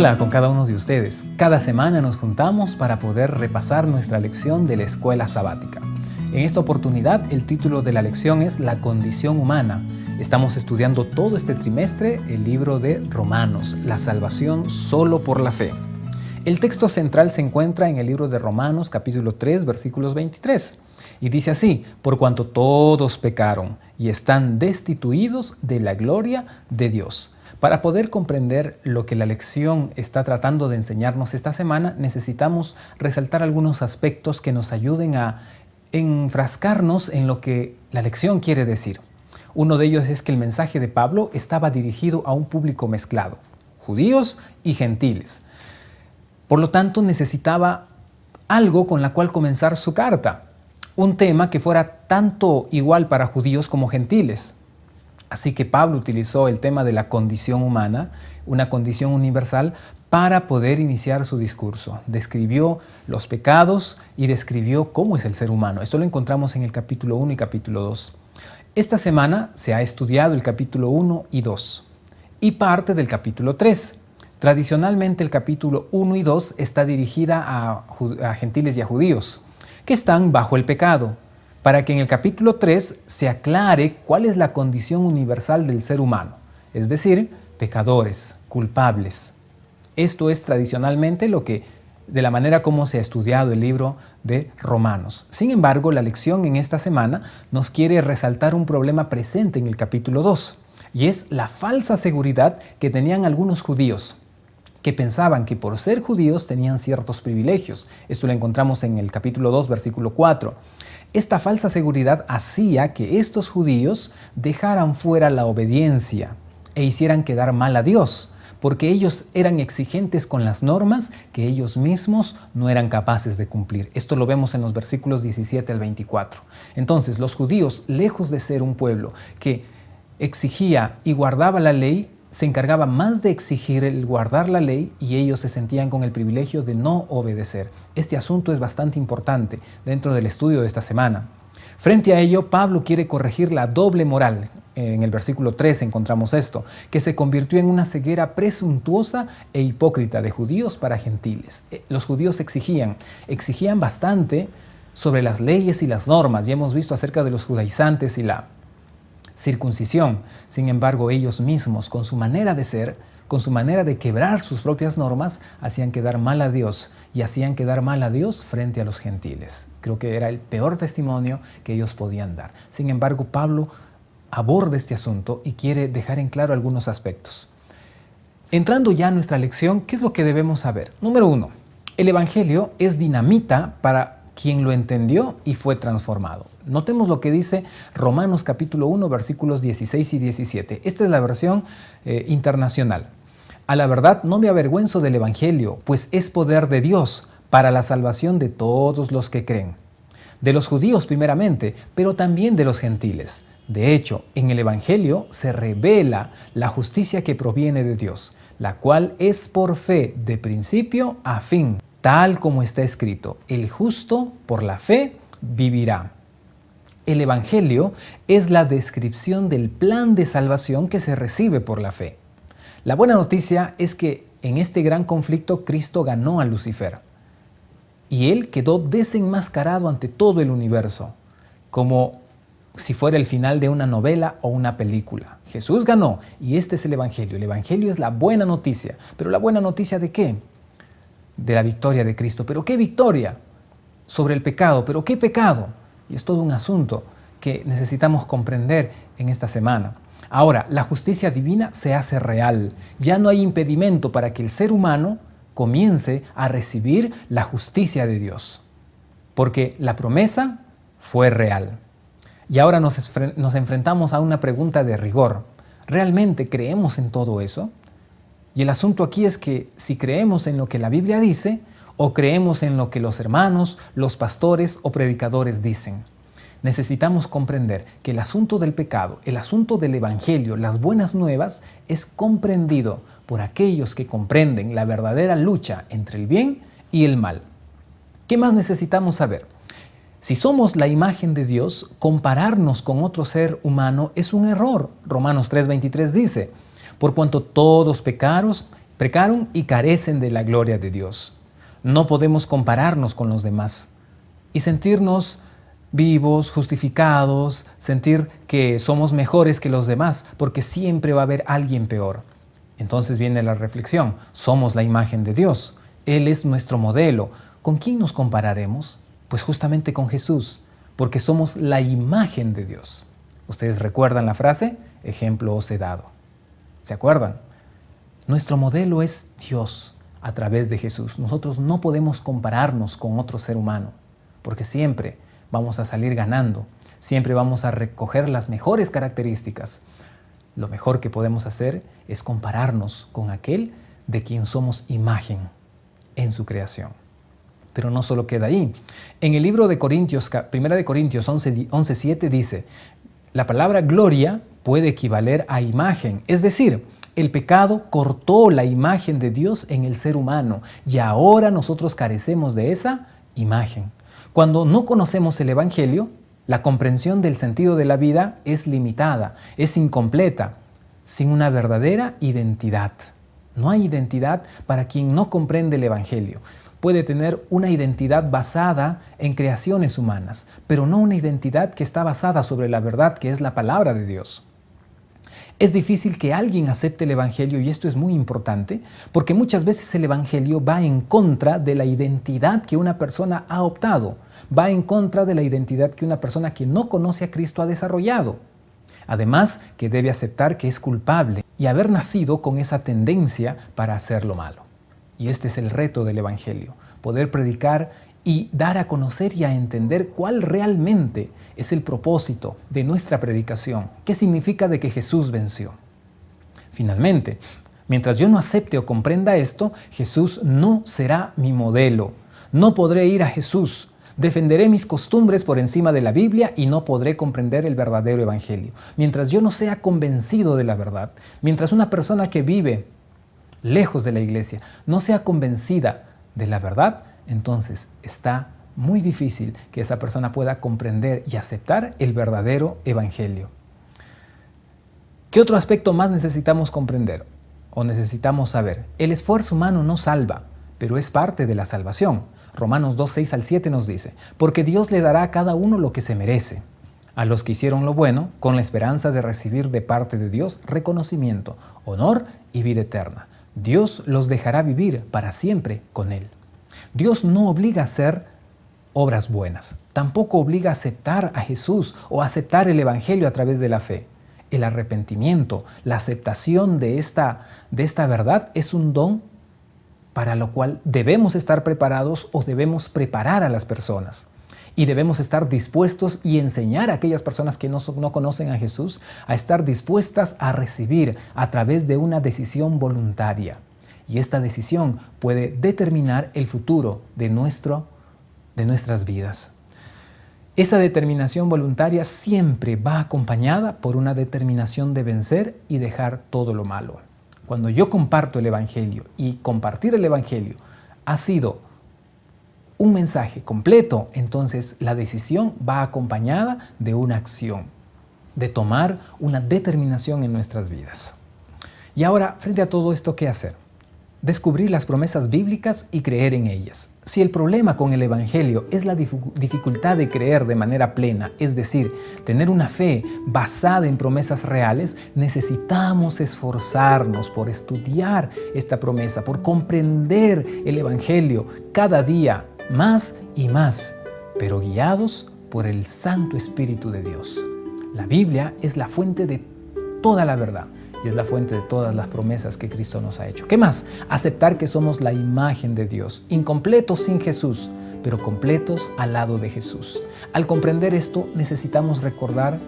Hola con cada uno de ustedes. Cada semana nos juntamos para poder repasar nuestra lección de la escuela sabática. En esta oportunidad el título de la lección es La condición humana. Estamos estudiando todo este trimestre el libro de Romanos, la salvación solo por la fe. El texto central se encuentra en el libro de Romanos capítulo 3 versículos 23 y dice así: por cuanto todos pecaron y están destituidos de la gloria de Dios. Para poder comprender lo que la lección está tratando de enseñarnos esta semana, necesitamos resaltar algunos aspectos que nos ayuden a enfrascarnos en lo que la lección quiere decir. Uno de ellos es que el mensaje de Pablo estaba dirigido a un público mezclado, judíos y gentiles. Por lo tanto, necesitaba algo con la cual comenzar su carta, un tema que fuera tanto igual para judíos como gentiles. Así que Pablo utilizó el tema de la condición humana, una condición universal, para poder iniciar su discurso. Describió los pecados y describió cómo es el ser humano. Esto lo encontramos en el capítulo 1 y capítulo 2. Esta semana se ha estudiado el capítulo 1 y 2 y parte del capítulo 3. Tradicionalmente el capítulo 1 y 2 está dirigida a gentiles y a judíos que están bajo el pecado, para que en el capítulo 3 se aclare cuál es la condición universal del ser humano, es decir, pecadores, culpables. Esto es tradicionalmente de la manera como se ha estudiado el libro de Romanos. Sin embargo, la lección en esta semana nos quiere resaltar un problema presente en el capítulo 2, y es la falsa seguridad que tenían algunos judíos, que pensaban que por ser judíos tenían ciertos privilegios. Esto lo encontramos en el capítulo 2, versículo 4. Esta falsa seguridad hacía que estos judíos dejaran fuera la obediencia e hicieran quedar mal a Dios, porque ellos eran exigentes con las normas que ellos mismos no eran capaces de cumplir. Esto lo vemos en los versículos 17 al 24. Entonces, los judíos, lejos de ser un pueblo que exigía y guardaba la ley, se encargaba más de exigir el guardar la ley, y ellos se sentían con el privilegio de no obedecer. Este asunto es bastante importante dentro del estudio de esta semana. Frente a ello, Pablo quiere corregir la doble moral. En el versículo 3 encontramos esto, que se convirtió en una ceguera presuntuosa e hipócrita de judíos para gentiles. Los judíos exigían bastante sobre las leyes y las normas. Ya hemos visto acerca de los judaizantes y la circuncisión. Sin embargo, ellos mismos, con su manera de ser, con su manera de quebrar sus propias normas, hacían quedar mal a Dios, y hacían quedar mal a Dios frente a los gentiles. Creo que era el peor testimonio que ellos podían dar. Sin embargo, Pablo aborda este asunto y quiere dejar en claro algunos aspectos. Entrando ya a nuestra lección, ¿qué es lo que debemos saber? Número 1, el Evangelio es dinamita para quien lo entendió y fue transformado. Notemos lo que dice Romanos capítulo 1, versículos 16 y 17. Esta es la versión internacional. A la verdad no me avergüenzo del Evangelio, pues es poder de Dios para la salvación de todos los que creen. De los judíos primeramente, pero también de los gentiles. De hecho, en el Evangelio se revela la justicia que proviene de Dios, la cual es por fe de principio a fin. Tal como está escrito, el justo por la fe vivirá. El Evangelio es la descripción del plan de salvación que se recibe por la fe. La buena noticia es que en este gran conflicto Cristo ganó a Lucifer y él quedó desenmascarado ante todo el universo, como si fuera el final de una novela o una película. Jesús ganó y este es el Evangelio. El Evangelio es la buena noticia. ¿Pero la buena noticia de qué? De la victoria de Cristo. ¿Pero qué victoria? Sobre el pecado. ¿Pero qué pecado? Y es todo un asunto que necesitamos comprender en esta semana. Ahora, la justicia divina se hace real. Ya no hay impedimento para que el ser humano comience a recibir la justicia de Dios, porque la promesa fue real. Y ahora nos enfrentamos a una pregunta de rigor. ¿Realmente creemos en todo eso? Y el asunto aquí es que si creemos en lo que la Biblia dice, o creemos en lo que los hermanos, los pastores o predicadores dicen. Necesitamos comprender que el asunto del pecado, el asunto del Evangelio, las buenas nuevas, es comprendido por aquellos que comprenden la verdadera lucha entre el bien y el mal. ¿Qué más necesitamos saber? Si somos la imagen de Dios, compararnos con otro ser humano es un error. Romanos 3:23 dice: por cuanto todos pecaron pecaron y carecen de la gloria de Dios. No podemos compararnos con los demás y sentirnos vivos, justificados, sentir que somos mejores que los demás, porque siempre va a haber alguien peor. Entonces viene la reflexión: somos la imagen de Dios, Él es nuestro modelo. ¿Con quién nos compararemos? Pues justamente con Jesús, porque somos la imagen de Dios. ¿Ustedes recuerdan la frase? Ejemplo os he dado. ¿Se acuerdan? Nuestro modelo es Dios a través de Jesús. Nosotros no podemos compararnos con otro ser humano, porque siempre vamos a salir ganando, siempre vamos a recoger las mejores características. Lo mejor que podemos hacer es compararnos con aquel de quien somos imagen en su creación. Pero no solo queda ahí. En el libro de Corintios, 1 Corintios 11:7 dice: la palabra gloria puede equivaler a imagen, es decir, el pecado cortó la imagen de Dios en el ser humano y ahora nosotros carecemos de esa imagen. Cuando no conocemos el Evangelio, la comprensión del sentido de la vida es limitada, es incompleta, sin una verdadera identidad. No hay identidad para quien no comprende el Evangelio. Puede tener una identidad basada en creaciones humanas, pero no una identidad que está basada sobre la verdad, que es la palabra de Dios. Es difícil que alguien acepte el Evangelio, y esto es muy importante, porque muchas veces el Evangelio va en contra de la identidad que una persona ha optado, va en contra de la identidad que una persona que no conoce a Cristo ha desarrollado. Además, que debe aceptar que es culpable y haber nacido con esa tendencia para hacer lo malo. Y este es el reto del Evangelio, poder predicar y dar a conocer y a entender cuál realmente es el propósito de nuestra predicación, qué significa de que Jesús venció. Finalmente, mientras yo no acepte o comprenda esto, Jesús no será mi modelo. No podré ir a Jesús, defenderé mis costumbres por encima de la Biblia y no podré comprender el verdadero Evangelio. Mientras yo no sea convencido de la verdad, mientras una persona que vive lejos de la iglesia no sea convencida de la verdad, entonces está muy difícil que esa persona pueda comprender y aceptar el verdadero Evangelio. ¿Qué otro aspecto más necesitamos comprender o necesitamos saber? El esfuerzo humano no salva, pero es parte de la salvación. Romanos 2:6-7 nos dice: porque Dios le dará a cada uno lo que se merece, a los que hicieron lo bueno, con la esperanza de recibir de parte de Dios reconocimiento, honor y vida eterna. Dios los dejará vivir para siempre con Él. Dios no obliga a hacer obras buenas, tampoco obliga a aceptar a Jesús o a aceptar el Evangelio a través de la fe. El arrepentimiento, la aceptación de esta verdad es un don para lo cual debemos estar preparados o debemos preparar a las personas. Y debemos estar dispuestos y enseñar a aquellas personas que no conocen a Jesús a estar dispuestas a recibir a través de una decisión voluntaria. Y esta decisión puede determinar el futuro de nuestras vidas. Esa determinación voluntaria siempre va acompañada por una determinación de vencer y dejar todo lo malo. Cuando yo comparto el Evangelio, y compartir el Evangelio ha sido un mensaje completo, entonces la decisión va acompañada de una acción, de tomar una determinación en nuestras vidas. Y ahora, frente a todo esto, ¿qué hacer? Descubrir las promesas bíblicas y creer en ellas. Si el problema con el Evangelio es la dificultad de creer de manera plena, es decir, tener una fe basada en promesas reales, necesitamos esforzarnos por estudiar esta promesa, por comprender el Evangelio cada día más y más, pero guiados por el Santo Espíritu de Dios. La Biblia es la fuente de toda la verdad. Y es la fuente de todas las promesas que Cristo nos ha hecho. ¿Qué más? Aceptar que somos la imagen de Dios, incompletos sin Jesús, pero completos al lado de Jesús. Al comprender esto, necesitamos recordar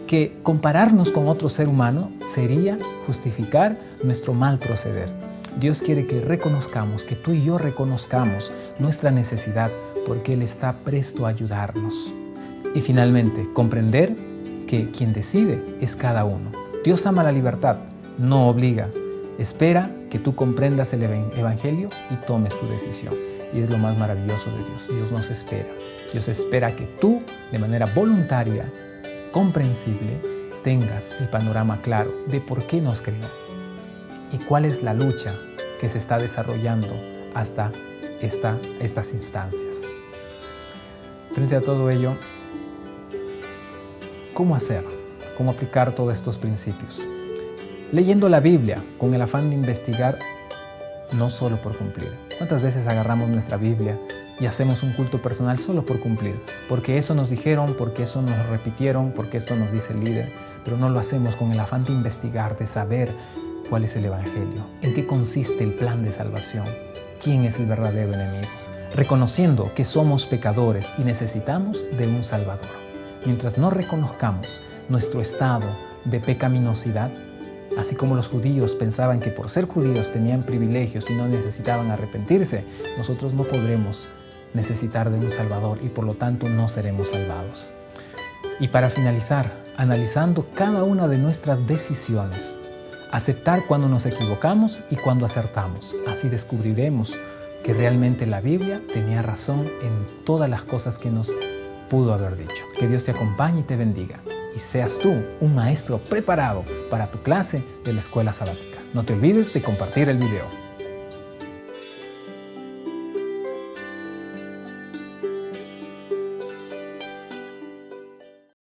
que compararnos con otro ser humano sería justificar nuestro mal proceder. Dios quiere que reconozcamos, que tú y yo reconozcamos nuestra necesidad, porque Él está presto a ayudarnos. Y finalmente, comprender que quien decide es cada uno. Dios ama la libertad, no obliga. Espera que tú comprendas el Evangelio y tomes tu decisión. Y es lo más maravilloso de Dios. Dios nos espera. Dios espera que tú, de manera voluntaria, comprensible, tengas el panorama claro de por qué nos creó y cuál es la lucha que se está desarrollando hasta estas instancias. Frente a todo ello, ¿cómo hacer? ¿Cómo aplicar todos estos principios? Leyendo la Biblia con el afán de investigar, no solo por cumplir. ¿Cuántas veces agarramos nuestra Biblia y hacemos un culto personal solo por cumplir? Porque eso nos dijeron, porque eso nos repitieron, porque esto nos dice el líder, pero no lo hacemos con el afán de investigar, de saber cuál es el Evangelio, en qué consiste el plan de salvación, quién es el verdadero enemigo, reconociendo que somos pecadores y necesitamos de un Salvador. Mientras no reconozcamos nuestro estado de pecaminosidad, así como los judíos pensaban que por ser judíos tenían privilegios y no necesitaban arrepentirse, nosotros no podremos necesitar de un Salvador y por lo tanto no seremos salvados. Y para finalizar, analizando cada una de nuestras decisiones, aceptar cuando nos equivocamos y cuando acertamos. Así descubriremos que realmente la Biblia tenía razón en todas las cosas que nos pudo haber dicho. Que Dios te acompañe y te bendiga y seas tú un maestro preparado para tu clase de la escuela sabática. No te olvides de compartir el video.